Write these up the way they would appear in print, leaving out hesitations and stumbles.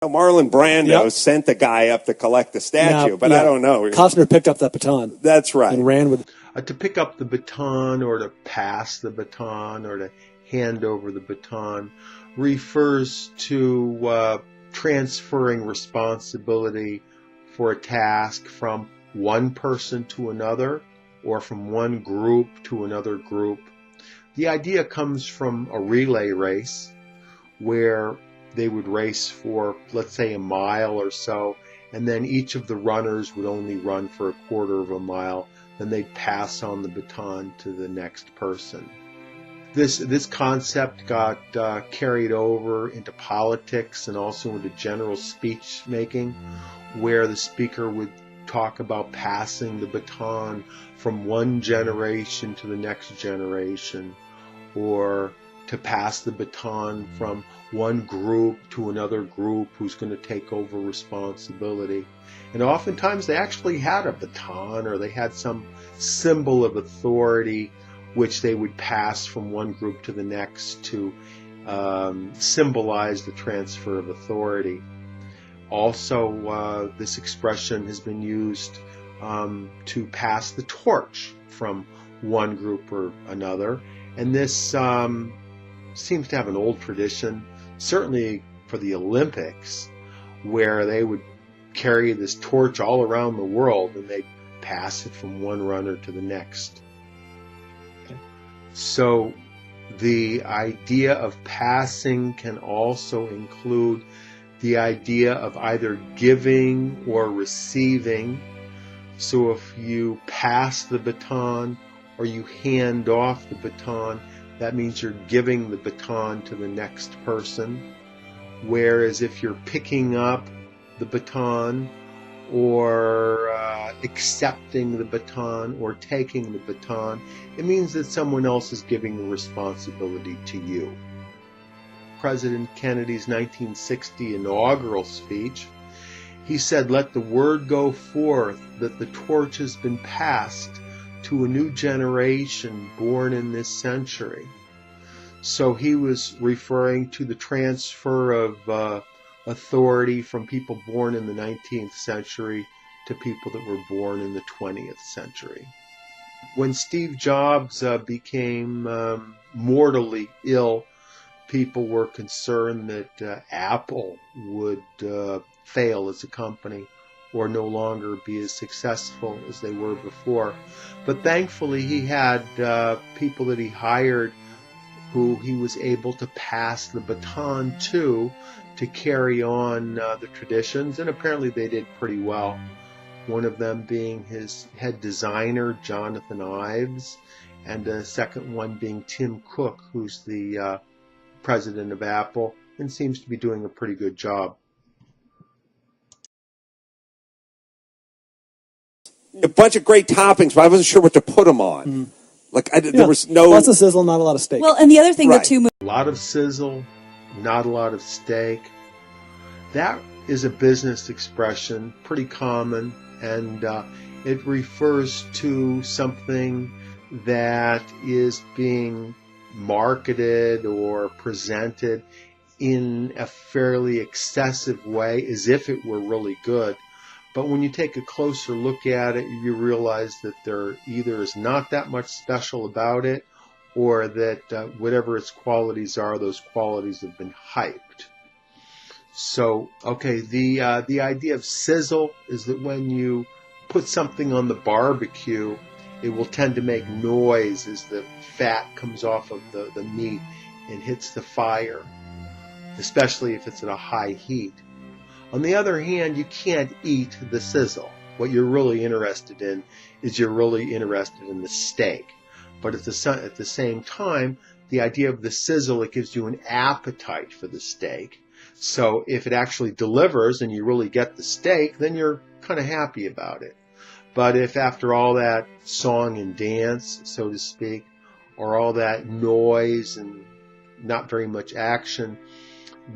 Marlon Brando sent the guy up to collect the statue, but I don't know. Costner picked up that baton. That's right. And ran with it. To pick up the baton or to pass the baton or to hand over the baton refers to transferring responsibility for a task from one person to another or from one group to another group. The idea comes from a relay race where they would race for, let's say, a mile or so, and then each of the runners would only run for a quarter of a mile. Then they'd pass on the baton to the next person. This concept got carried over into politics and also into general speech making, where the speaker would talk about passing the baton from one generation to the next generation, or to pass the baton from one group to another group who's going to take over responsibility. And oftentimes they actually had a baton or they had some symbol of authority which they would pass from one group to the next to symbolize the transfer of authority. Also, this expression has been used to pass the torch from one group or another. And this seems to have an old tradition, certainly for the Olympics, where they would carry this torch all around the world and they'd pass it from one runner to the next. So the idea of passing can also include the idea of either giving or receiving. So if you pass the baton or you hand off the baton, that means you're giving the baton to the next person. Whereas if you're picking up the baton or accepting the baton or taking the baton, it means that someone else is giving the responsibility to you. President Kennedy's 1960 inaugural speech, he said, "Let the word go forth that the torch has been passed to a new generation born in this century." So he was referring to the transfer of authority from people born in the 19th century to people that were born in the 20th century. When Steve Jobs became mortally ill, people were concerned that Apple would fail as a company or no longer be as successful as they were before. But thankfully he had people that he hired who he was able to pass the baton to carry on the traditions, and apparently they did pretty well. One of them being his head designer, Jonathan Ives, and the second one being Tim Cook, who's the president of Apple, and seems to be doing a pretty good job. A bunch of great toppings, but I wasn't sure what to put them on. Like there was no... Lots of sizzle, not a lot of steak. Well, and the other thing, the two... A lot of sizzle, not a lot of steak. That is a business expression, pretty common, and it refers to something that is being marketed or presented in a fairly excessive way as if it were really good. But when you take a closer look at it, you realize that there either is not that much special about it, or that whatever its qualities are, those qualities have been hyped. So, okay, the idea of sizzle is that when you put something on the barbecue, it will tend to make noise as the fat comes off of the meat and hits the fire, especially if it's at a high heat. On the other hand, you can't eat the sizzle. What you're really interested in is you're really interested in the steak. But at the same time, the idea of the sizzle, it gives you an appetite for the steak. So if it actually delivers and you really get the steak, then you're kind of happy about it. But if after all that song and dance, so to speak, or all that noise and not very much action,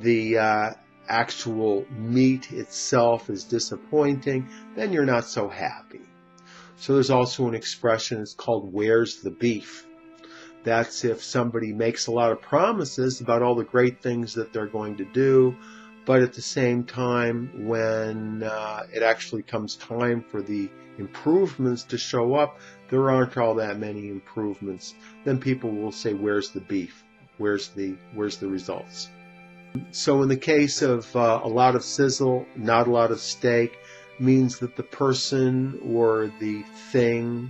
the actual meat itself is disappointing, then you're not so happy. So there's also an expression, it's called "where's the beef?" That's if somebody makes a lot of promises about all the great things that they're going to do, But at the same time, when it actually comes time for the improvements to show up, there aren't all that many improvements. Then people will say, where's the beef? Where's the results? So in the case of a lot of sizzle, not a lot of steak, means that the person or the thing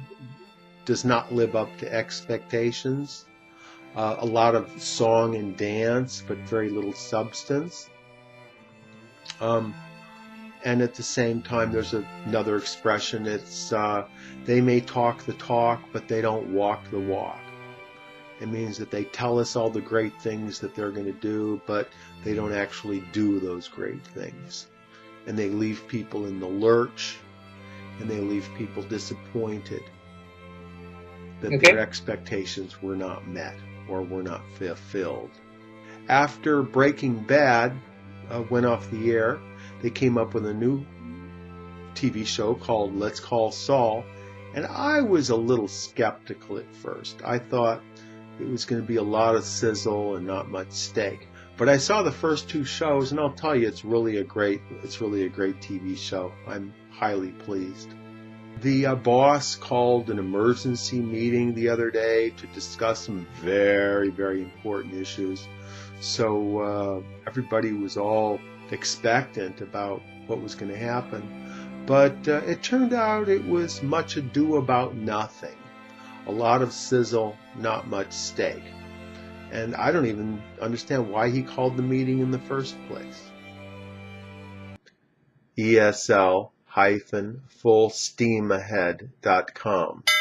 does not live up to expectations. A lot of song and dance, but very little substance. And at the same time, there's another expression. It's they may talk the talk, but they don't walk the walk. It means that they tell us all the great things that they're going to do, but they don't actually do those great things. And they leave people in the lurch, and they leave people disappointed that their expectations were not met or were not fulfilled. After Breaking Bad went off the air, they came up with a new TV show called Let's Call Saul, and I was a little skeptical at first. I thought it was going to be a lot of sizzle and not much steak. But I saw the first two shows, and I'll tell you, it's really a great TV show. I'm highly pleased. The boss called an emergency meeting the other day to discuss some very, very important issues. So everybody was all expectant about what was going to happen. But it turned out it was much ado about nothing. A lot of sizzle, not much steak. And I don't even understand why he called the meeting in the first place. ESL-fullsteamahead.com